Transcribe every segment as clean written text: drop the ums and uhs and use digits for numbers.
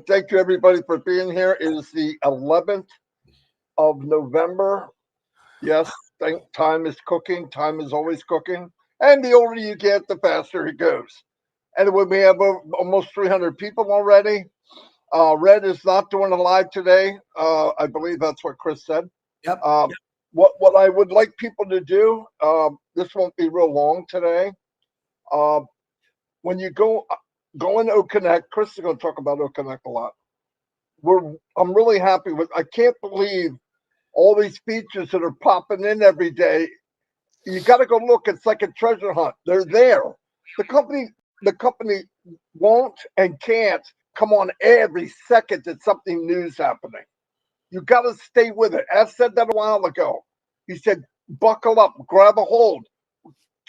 thank you everybody for being here. It is the 11th of November. Yes, time is cooking. Time is always cooking. And the older you get, the faster it goes. And when we have almost 300 people already, Red is not doing a live today. I believe that's what Chris said. Yep. What I would like people to do, this won't be real long today. Uh, when you go in OConnect, Chris is going to talk about OConnect a lot. I'm really happy with. I can't believe all these features that are popping in every day. You got to go look. It's like a treasure hunt. They're there. The company won't and can't come on every second that something new's happening. You got to stay with it. As said that a while ago. He said, buckle up, grab a hold,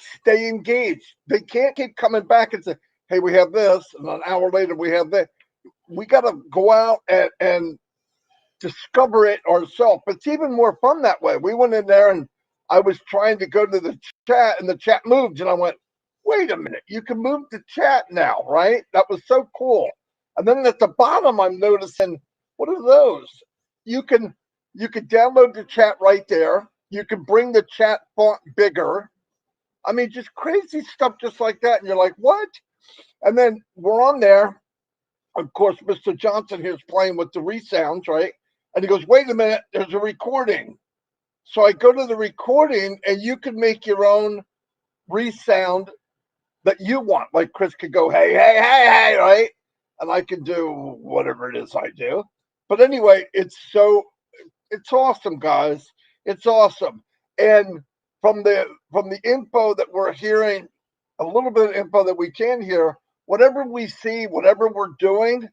stay engaged. They can't keep coming back and say, hey, we have this, and an hour later we have that. We got to go out and discover it ourselves. It's even more fun that way. We went in there and I was trying to go to the chat and the chat moved, and I went, wait a minute, you can move the chat now, right? That was so cool. And then at the bottom, I'm noticing, what are those? You can download the chat right there. You can bring the chat font bigger. I mean, just crazy stuff just like that. And you're like, what? And then we're on there. Of course, Mr. Johnson here is playing with the resounds, right? And he goes, wait a minute, there's a recording. So I go to the recording, and you can make your own resound that you want. Like Chris could go, hey, hey, hey, hey, right? And I can do whatever it is I do. But anyway, it's awesome, guys. It's awesome. And from the info that we're hearing, a little bit of info that we can hear, whatever we see, whatever we're doing,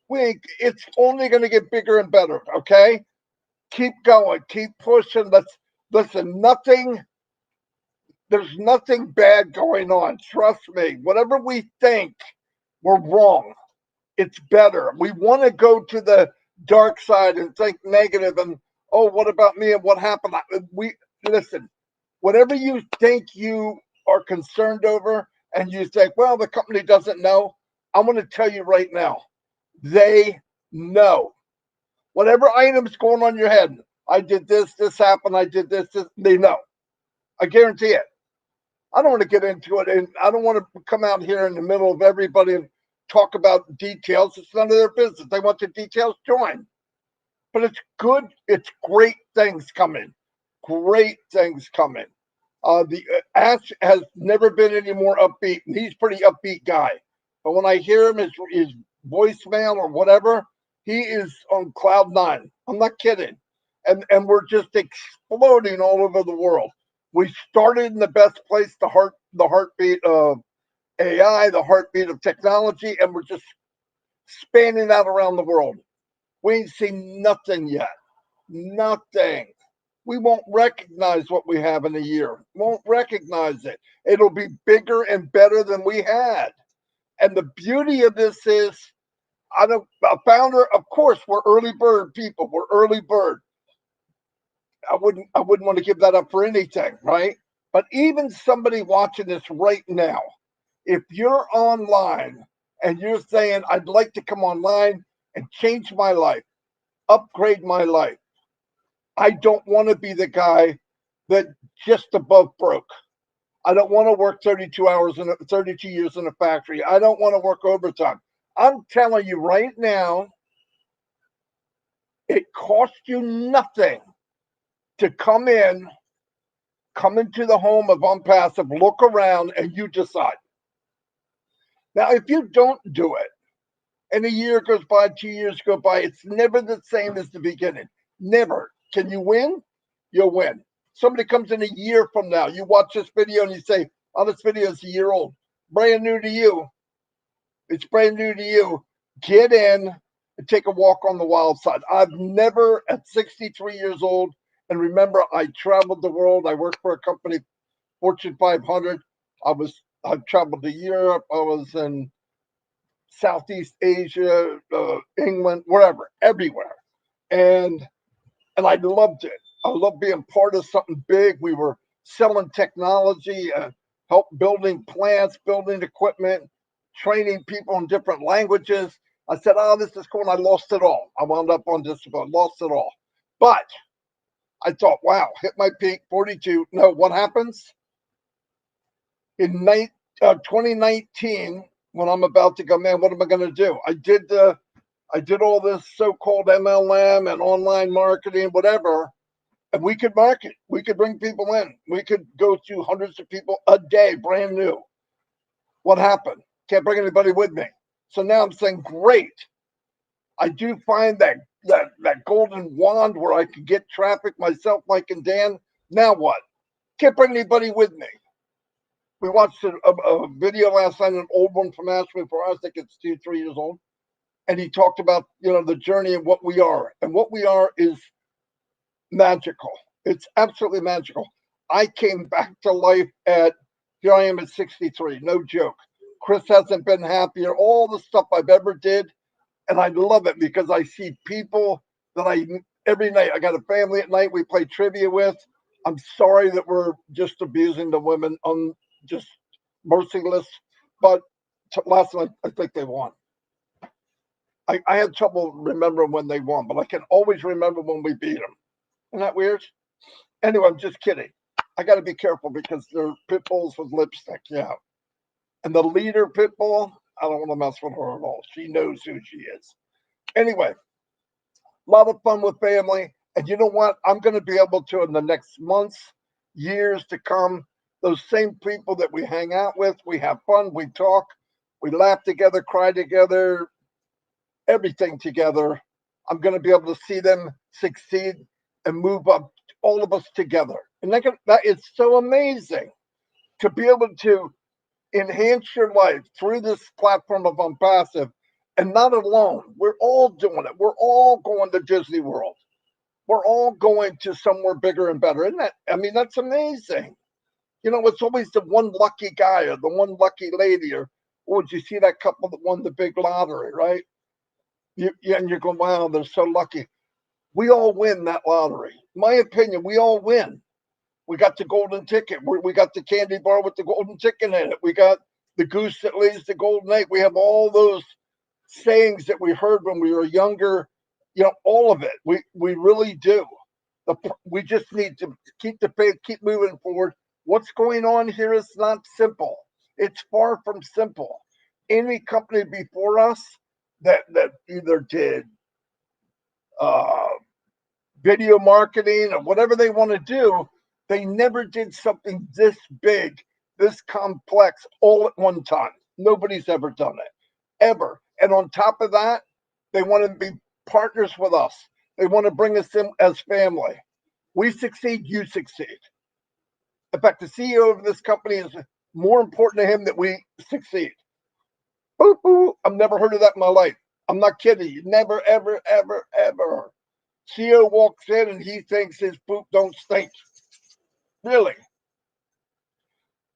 it's only going to get bigger and better. Okay, keep going, keep pushing. Listen. There's nothing bad going on. Trust me. Whatever we think, we're wrong. It's better. We want to go to the dark side and think negative and, oh, what about me and what happened? We listen. Whatever you think you are concerned over, and you think, well, the company doesn't know. I'm going to tell you right now, they know. Whatever item's going on in your head, I did this, this happened, I did this, they know. I guarantee it. I don't want to get into it, and I don't want to come out here in the middle of everybody and talk about details. It's none of their business. They want the details, join. But it's good. It's great things coming. Great things coming. The Ash has never been any more upbeat, and he's a pretty upbeat guy. But when I hear him, his voicemail or whatever, he is on cloud nine. I'm not kidding. And we're just exploding all over the world. We started in the best place, the heartbeat of AI, the heartbeat of technology, and we're just spanning out around the world. We ain't seen nothing yet. Nothing. We won't recognize what we have in a year. Won't recognize it. It'll be bigger and better than we had. And the beauty of this is, a founder, of course, we're early bird people. We're early bird. I wouldn't want to give that up for anything, right? But even somebody watching this right now, if you're online and you're saying, I'd like to come online and change my life, upgrade my life, I don't want to be the guy that just above broke. I don't want to work 32 years in a factory. I don't want to work overtime. I'm telling you right now, it costs you nothing to come into the home of ONPASSIVE, look around, and you decide. Now, if you don't do it, and a year goes by, 2 years go by, it's never the same as the beginning. Never. Can you win? You'll win. Somebody comes in a year from now, you watch this video and you say, oh, this video is a year old. Brand new to you. It's brand new to you. Get in and take a walk on the wild side. I've never, at 63 years old, and remember, I traveled the world. I worked for a company, Fortune 500. I've traveled to Europe. I was in Southeast Asia, England, wherever, everywhere. And I loved it. I loved being part of something big. We were selling technology, help building plants, building equipment. training people in different languages. I said, oh, this is cool. And I lost it all. I wound up on disability, lost it all. But I thought, wow, hit my peak, 42. No, what happens? In 2019, when I'm about to go, man, what am I going to do? I did all this so-called MLM and online marketing, whatever, and we could market. We could bring people in. We could go to hundreds of people a day, brand new. What happened? Can't bring anybody with me. So now I'm saying, great. I do find that golden wand where I can get traffic myself, Mike and Dan. Now what? Can't bring anybody with me. We watched a video last night, an old one from Ashby for us. I think it's 2-3 years old. And he talked about, the journey and what we are. And what we are is magical. It's absolutely magical. I came back to life here I am at 63. No joke. Chris hasn't been happier. All the stuff I've ever did. And I love it because I see people that every night, I got a family at night we play trivia with. I'm sorry that we're just abusing the women. Just merciless. But last night, I think they won. I had trouble remembering when they won, but I can always remember when we beat them. Isn't that weird? Anyway, I'm just kidding. I got to be careful because they're pit bulls with lipstick. Yeah. And the leader pit bull, I don't want to mess with her at all. She knows who she is. Anyway, a lot of fun with family. And you know what? I'm going to be able to, in the next months, years to come, those same people that we hang out with, we have fun, we talk, we laugh together, cry together, everything together. I'm going to be able to see them succeed and move up, all of us together. And that is so amazing to be able to enhance your life through this platform of ONPASSIVE, and not alone. We're all doing it. We're all going to Disney World. We're all going to somewhere bigger and better. Isn't that? I mean, that's amazing. It's always the one lucky guy or the one lucky lady, or did you see that couple that won the big lottery, right? And you're going, wow, they're so lucky. We all win that lottery. In my opinion, we all win. We got the golden ticket. We got the candy bar with the golden ticket in it. We got the goose that lays the golden egg. We have all those sayings that we heard when we were younger. All of it. We really do. We just need to keep the faith, keep moving forward. What's going on here is not simple. It's far from simple. Any company before us that either did video marketing or whatever they want to do, they never did something this big, this complex, all at one time. Nobody's ever done it, ever. And on top of that, they want to be partners with us. They want to bring us in as family. We succeed, you succeed. In fact, the CEO of this company is more important to him that we succeed. Boop, boop. I've never heard of that in my life. I'm not kidding you. Never, ever, ever, ever. CEO walks in and he thinks his poop don't stink. Really.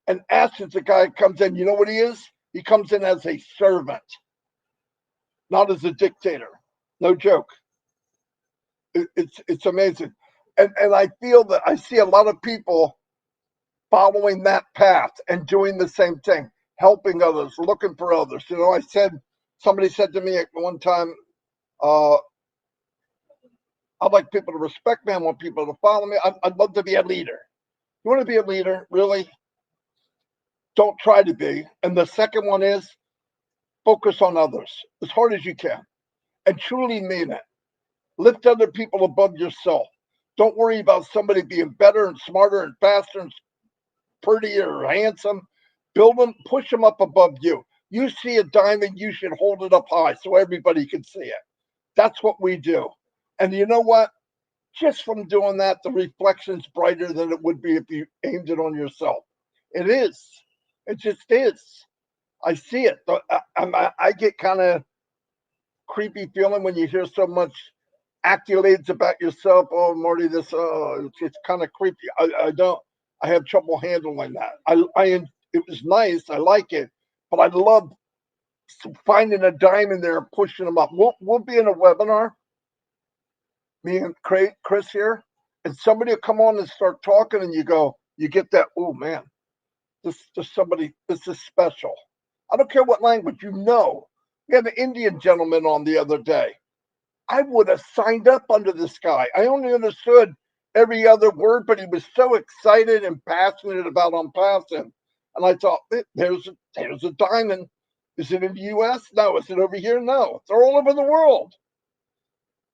And Ash's the guy comes in. You know what he is? He comes in as a servant, not as a dictator. No joke. It's amazing. And I feel that I see a lot of people following that path and doing the same thing, helping others, looking for others. Somebody said to me at one time, I'd like people to respect me. I want people to follow me. I'd love to be a leader. You want to be a leader? Really? Don't try to be. And the second one is focus on others as hard as you can and truly mean it. Lift other people above yourself. Don't worry about somebody being better and smarter and faster and prettier or handsome. Build them, push them up above you. You see a diamond, you should hold it up high so everybody can see it. That's what we do. And you know what? Just from doing that, the reflection's brighter than it would be if you aimed it on yourself. It is. It just is. I see it. I get kind of creepy feeling when you hear so much accolades about yourself. Oh, Marty, it's kind of creepy. I have trouble handling that. It was nice. I like it, but I love finding a diamond there and pushing them up. We'll be in a webinar, me and Chris here, and somebody will come on and start talking, and you get that, oh man, this is special. I don't care what language, you know. We had an Indian gentleman on the other day. I would have signed up under this guy. I only understood every other word, but he was so excited and passionate about ONPASSIVE. And I thought, there's a diamond. Is it in the US? No. Is it over here? No. They're all over the world.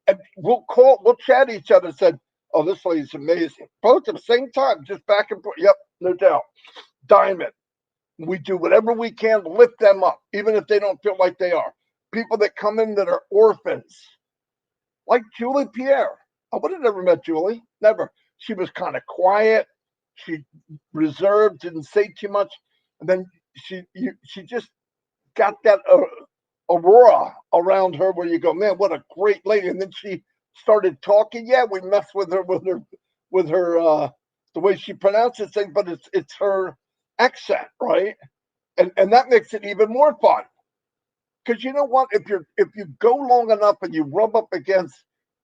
And we'll chat each other and said, oh, this lady's amazing. Both at the same time, just back and forth. Yep, no doubt. Diamond. We do whatever we can to lift them up, even if they don't feel like they are. People that come in that are orphans, like Julie Pierre. I would have never met Julie. Never. She was kind of quiet. She reserved, didn't say too much. And then she just got that aurora around her where you go, man, what a great lady. And then she started talking. Yeah, we messed with her the way she pronounces things, but it's her accent, right? And that makes it even more fun. Because you know what? If you go long enough and you rub up against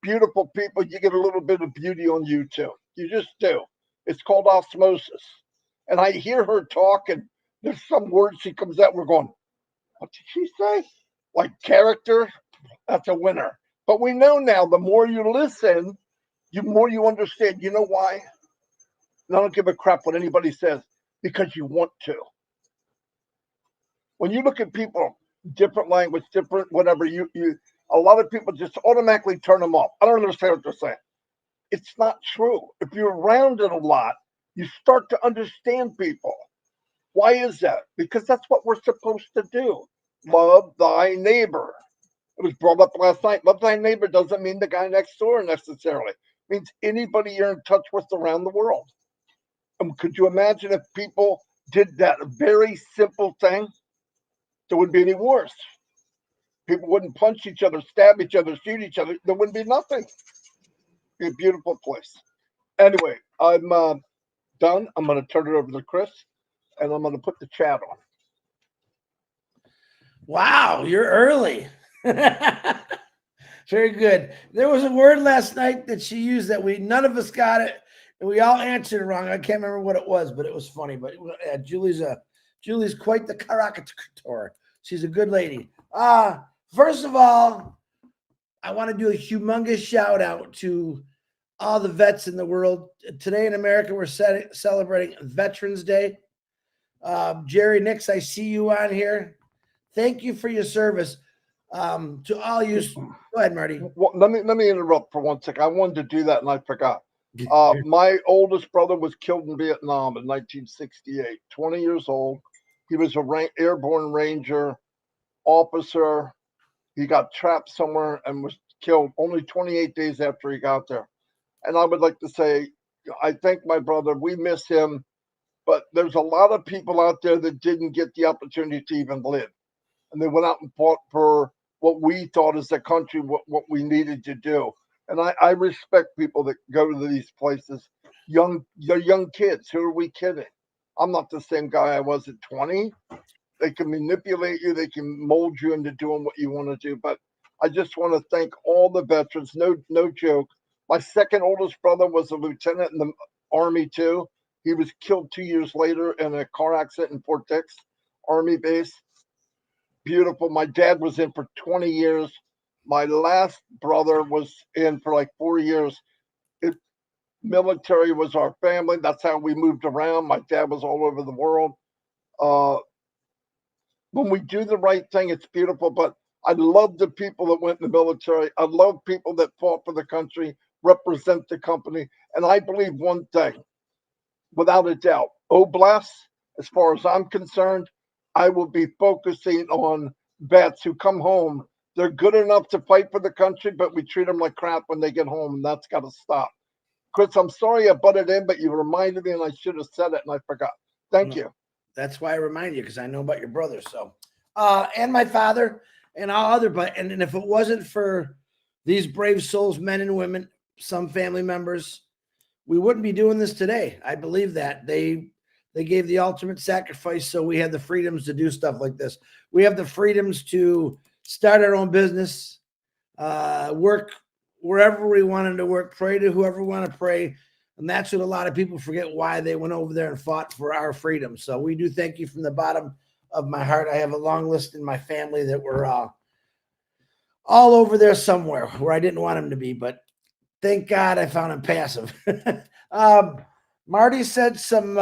beautiful people, you get a little bit of beauty on you too. You just do. It's called osmosis. And I hear her talk, and there's some words she comes out. We're going, what did she say? Like character, that's a winner. But we know now, the more you listen, the more you understand. You know why? And I don't give a crap what anybody says, because you want to. When you look at people, different language, different whatever, a lot of people just automatically turn them off. I don't understand what they're saying. It's not true. If you're around it a lot, you start to understand people. Why is that? Because that's what we're supposed to do. Love thy neighbor. It was brought up last night. Love thy neighbor doesn't mean the guy next door necessarily. It means anybody you're in touch with around the world. And could you imagine if people did that very simple thing? There wouldn't be any wars. People wouldn't punch each other, stab each other, shoot each other. There wouldn't be nothing. It'd be a beautiful place. Anyway, I'm done. I'm going to turn it over to Chris, and I'm going to put the chat on. Wow, you're early. Very good. There was a word last night that she used that none of us got it, and we all answered it wrong. I can't remember what it was, but it was funny. But Julie's quite the caricature. She's a good lady. First of all, I want to do a humongous shout out to all the vets in the world. Today in America, we're celebrating Veterans Day. Jerry Nix, I see you on here. Thank you for your service. To all you, go ahead, Marty. Well, let me interrupt for 1 second. I wanted to do that and I forgot. My oldest brother was killed in Vietnam in 1968. 20 years old. He was a airborne ranger officer. He got trapped somewhere and was killed only 28 days after he got there. And I would like to say, I thank my brother. We miss him, but there's a lot of people out there that didn't get the opportunity to even live. And they went out and fought for what we thought as a country, what we needed to do. And I respect people that go to these places. They're young kids. Who are we kidding? I'm not the same guy I was at 20. They can manipulate you. They can mold you into doing what you want to do. But I just want to thank all the veterans. No joke. My second oldest brother was a lieutenant in the Army too. He was killed 2 years later in a car accident in Fort Dix Army base. Beautiful. My dad was in for 20 years. My last brother was in for like 4 years. Military was our family. That's how we moved around. My dad was all over the world. When we do the right thing, it's beautiful. But I love the people that went in the military. I love people that fought for the country, represent the company. And I believe one thing, without a doubt, Oblast, as far as I'm concerned, I will be focusing on vets who come home. They're good enough to fight for the country, but we treat them like crap when they get home, and that's got to stop. Chris, I'm sorry I butted in, but you reminded me, and I should have said it, and I forgot. Thank you. That's why I remind you, because I know about your brother. So, and my father, and all other, and if it wasn't for these brave souls, men and women, some family members, we wouldn't be doing this today. I believe that they gave the ultimate sacrifice, so we had the freedoms to do stuff like this. We have the freedoms to start our own business, work wherever we wanted to work, pray to whoever we want to pray. And that's what a lot of people forget, why they went over there and fought for our freedom. So we do thank you from the bottom of my heart. I have a long list in my family that were all over there somewhere where I didn't want them to be, but thank God I found them passive. Marty said something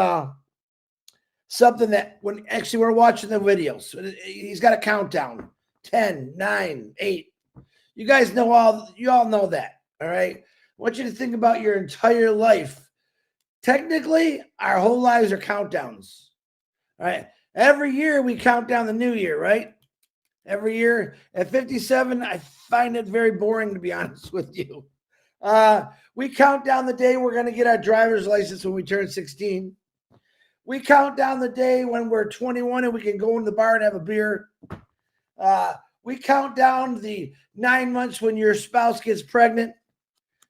that when actually we're watching the videos, he's got a countdown 10, 9, 8. You guys know you all know that. All right. I want you to think about your entire life. Technically, our whole lives are countdowns. All right. Every year we count down the new year, right? Every year at 57, I find it very boring, to be honest with you. We count down the day we're going to get our driver's license when we turn 16. We count down the day when we're 21 and we can go in the bar and have a beer. We count down the 9 months when your spouse gets pregnant.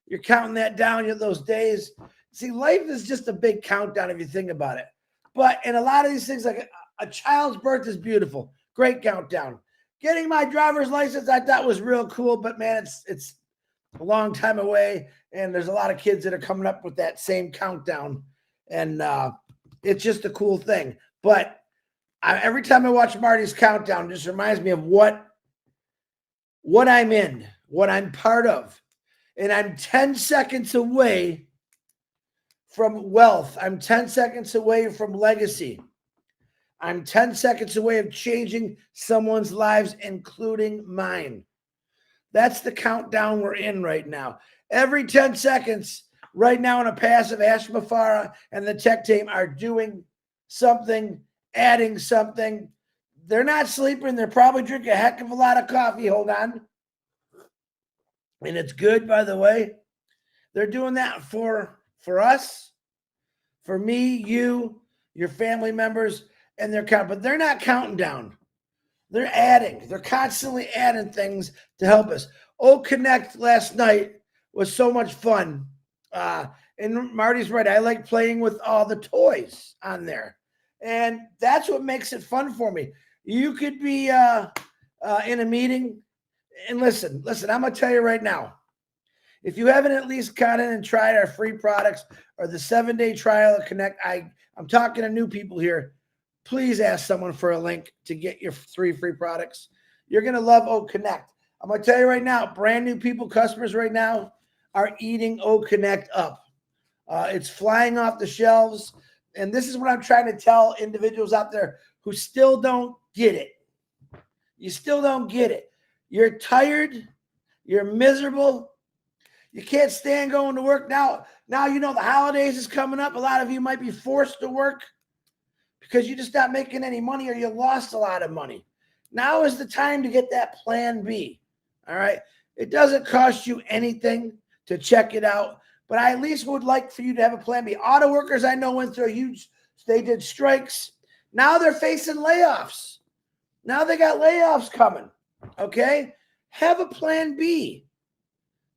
You're counting that down those days. See, life is just a big countdown if you think about it. But in a lot of these things, like a child's birth is beautiful. Great countdown. Getting my driver's license, I thought was real cool, but man, it's a long time away. And there's a lot of kids that are coming up with that same countdown. And it's just a cool thing. But every time I watch Marty's countdown, it just reminds me of what I'm in, what I'm part of. And I'm 10 seconds away from wealth. I'm 10 seconds away from legacy. I'm 10 seconds away of changing someone's lives, including mine. That's the countdown we're in right now. Every 10 seconds, right now in a passive, Ash Mafara and the tech team are doing something, adding something. They're not sleeping. They're probably drinking a heck of a lot of coffee. Hold on. And it's good, by the way. They're doing that for us, for me, you, your family members, and but they're not counting down. They're adding. They're constantly adding things to help us. Connect last night was so much fun. And Marty's right. I like playing with all the toys on there. And that's what makes it fun for me. You could be in a meeting. And listen, I'm going to tell you right now, if you haven't at least gone in and tried our free products or the 7-day trial of Connect, I'm talking to new people here. Please ask someone for a link to get your 3 free products. You're going to love Connect. I'm going to tell you right now, brand new people, customers right now are eating Connect up. It's flying off the shelves. And this is what I'm trying to tell individuals out there who still don't get it. You still don't get it. You're tired. You're miserable. You can't stand going to work. Now you know the holidays is coming up. A lot of you might be forced to work because you're just not making any money or you lost a lot of money. Now is the time to get that plan B. All right. It doesn't cost you anything to check it out, but I at least would like for you to have a plan B. Auto workers I know went through they did strikes. Now they're facing layoffs. Now they got layoffs coming. Okay. Have a plan B.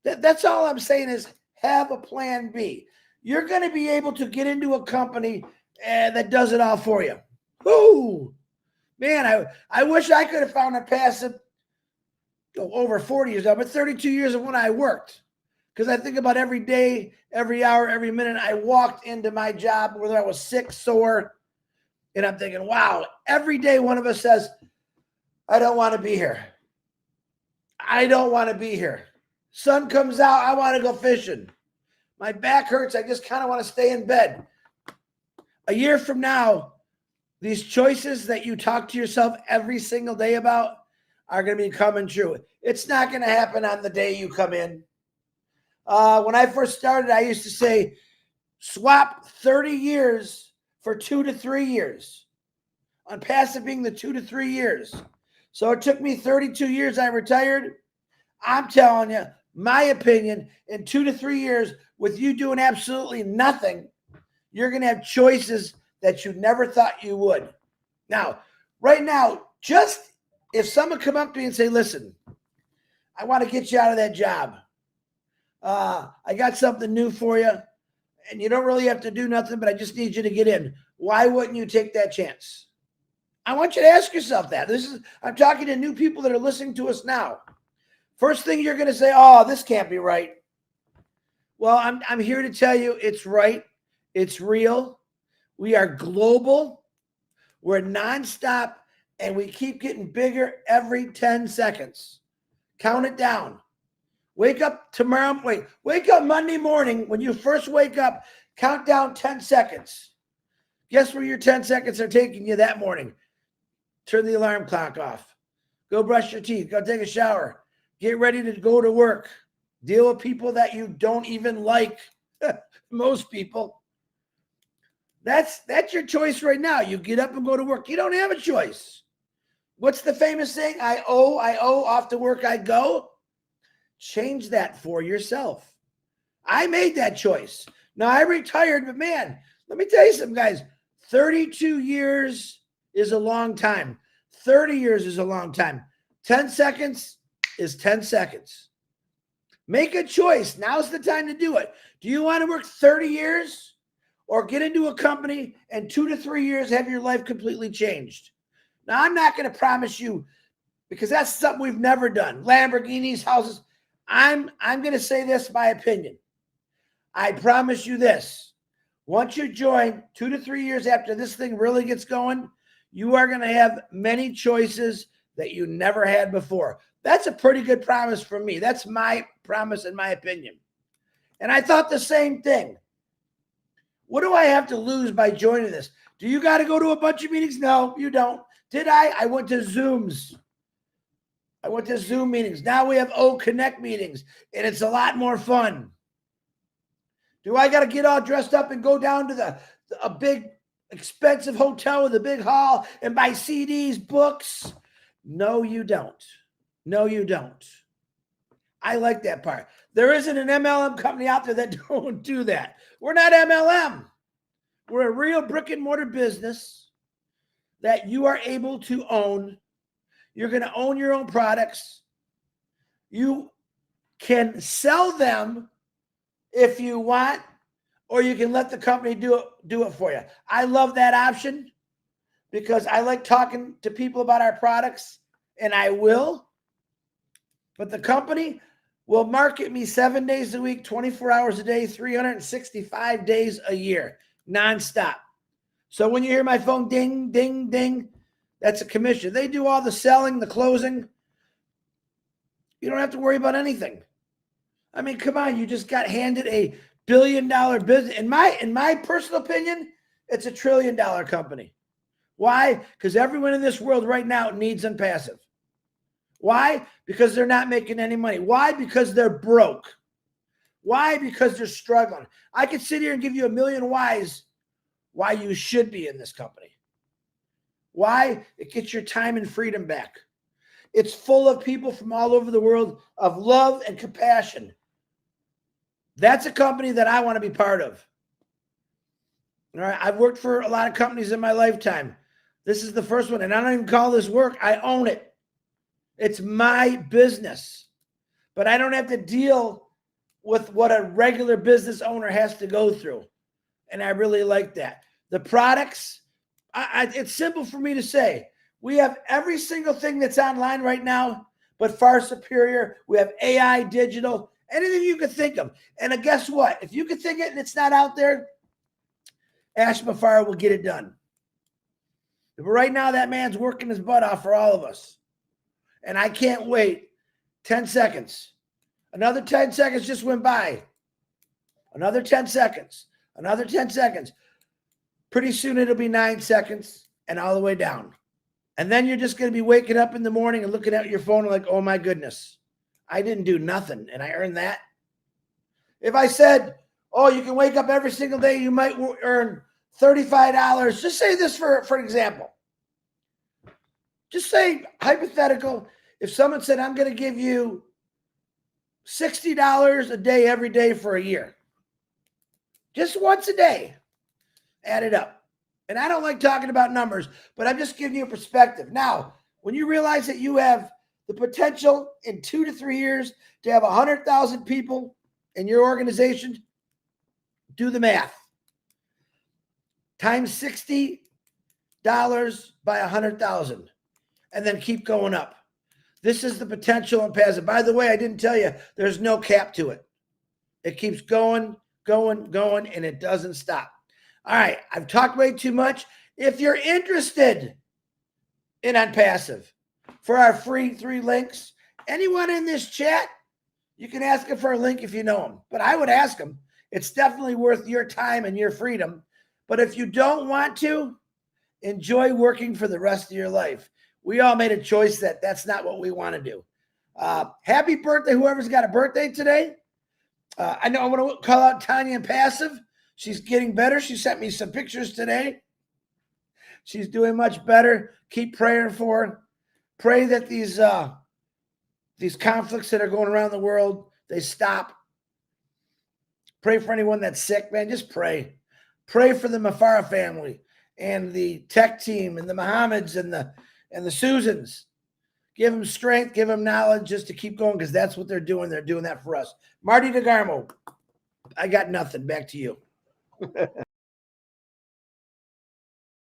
That's all I'm saying is have a plan B. You're going to be able to get into a company that does it all for you. Ooh, man, I wish I could have found a passive over 40 years now, but 32 years of when I worked. Because I think about every day, every hour, every minute I walked into my job, whether I was sick, sore, and I'm thinking, wow, every day one of us says, I don't want to be here. I don't want to be here. Sun comes out, I want to go fishing. My back hurts, I just kind of want to stay in bed. A year from now, these choices that you talk to yourself every single day about are going to be coming true. It's not going to happen on the day you come in. When I first started, I used to say, swap 30 years for 2 to 3 years. ONPASSIVE being the 2 to 3 years. So it took me 32 years. I retired. I'm telling you, my opinion, in 2 to 3 years, with you doing absolutely nothing, you're going to have choices that you never thought you would. Now, right now, just if someone come up to me and say, listen, I want to get you out of that job. I got something new for you, and you don't really have to do nothing, but I just need you to get in. Why wouldn't you take that chance? I want you to ask yourself that. I'm talking to new people that are listening to us now. First thing you're going to say, oh, this can't be right. Well, I'm here to tell you it's right. It's real. We are global. We're nonstop and we keep getting bigger every 10 seconds. Count it down. Wake up Monday morning. When you first wake up, count down 10 seconds. Guess where your 10 seconds are taking you that morning? Turn the alarm clock off. Go brush your teeth. Go take a shower. Get ready to go to work. Deal with people that you don't even like. Most people. That's your choice right now. You get up and go to work. You don't have a choice. What's the famous saying? I owe, off to work I go. Change that for yourself. I made that choice. Now I retired, but man, let me tell you something, guys. 32 years is a long time. 30 years is a long time. 10 seconds is 10 seconds. Make a choice. Now's the time to do it. Do you want to work 30 years or get into a company and 2 to 3 years have your life completely changed? Now, I'm not going to promise you, because that's something we've never done. Lamborghinis, houses. I'm going to say this, my opinion. I promise you this. Once you join, 2 to 3 years after this thing really gets going, you are going to have many choices that you never had before. That's a pretty good promise from me. That's my promise in my opinion. And I thought the same thing. What do I have to lose by joining this? Do you got to go to a bunch of meetings? No, you don't. Did I? I went to Zooms. I went to Zoom meetings. Now we have Connect meetings, and it's a lot more fun. Do I got to get all dressed up and go down to a big expensive hotel with a big hall and buy CDs, books? No, you don't. No, you don't. I like that part. There isn't an MLM company out there that don't do that. We're not MLM. We're a real brick and mortar business that you are able to own. You're going to own your own products. You can sell them if you want, or you can let the company do it for you. I love that option because I like talking to people about our products, and I will. But the company will market me 7 days a week, 24 hours a day, 365 days a year, nonstop. So when you hear my phone ding, ding, ding, that's a commission. They do all the selling, the closing. You don't have to worry about anything. I mean, come on, you just got handed a billion-dollar business. In my personal opinion, it's $1 trillion company. Why? Because everyone in this world right now needs ONPASSIVE. Why? Because they're not making any money. Why? Because they're broke. Why? Because they're struggling. I could sit here and give you a million whys why you should be in this company. Why? It gets your time and freedom back. It's full of people from all over the world of love and compassion. That's a company that I want to be part of. All right, I've worked for a lot of companies in my lifetime. This is the first one, and I don't even call this work. I own it. It's my business. But I don't have to deal with what a regular business owner has to go through. And I really like that. The products, it's simple for me to say. We have every single thing that's online right now, but far superior. We have AI, digital, anything you could think of. And guess what? If you could think it and it's not out there, Ash Mafara will get it done. But right now, that man's working his butt off for all of us. And I can't wait. 10 seconds. Another 10 seconds just went by. Another 10 seconds. Another 10 seconds. Pretty soon it'll be 9 seconds and all the way down. And then you're just going to be waking up in the morning and looking at your phone like, oh my goodness, I didn't do nothing and I earned that. If I said, oh, you can wake up every single day, you might earn $35. Just say this for example. Just say, hypothetical, if someone said, I'm going to give you $60 a day every day for a year. Just once a day. Add it up. And I don't like talking about numbers, but I'm just giving you a perspective. Now, when you realize that you have the potential in 2 to 3 years to have 100,000 people in your organization, do the math. Times $60 by 100,000. And then keep going up. This is the potential in ONPASSIVE. By the way, I didn't tell you, there's no cap to it. It keeps going, and it doesn't stop. All right, I've talked way too much. If you're interested in ONPASSIVE. For our free 3 links, anyone in this chat, you can ask them for a link if you know them. But I would ask them. It's definitely worth your time and your freedom. But if you don't want to, enjoy working for the rest of your life. We all made a choice that that's not what we want to do. Happy birthday, whoever's got a birthday today. I know I want to call out Tanya in Passive. She's getting better. She sent me some pictures today. She's doing much better. Keep praying for her. Pray that these conflicts that are going around the world, they stop. Pray for anyone that's sick, man. Just pray. Pray for the Mafara family and the tech team and the Mohammeds and the Susans. Give them strength, give them knowledge just to keep going, because that's what they're doing. They're doing that for us. Marty DeGarmo, I got nothing. Back to you.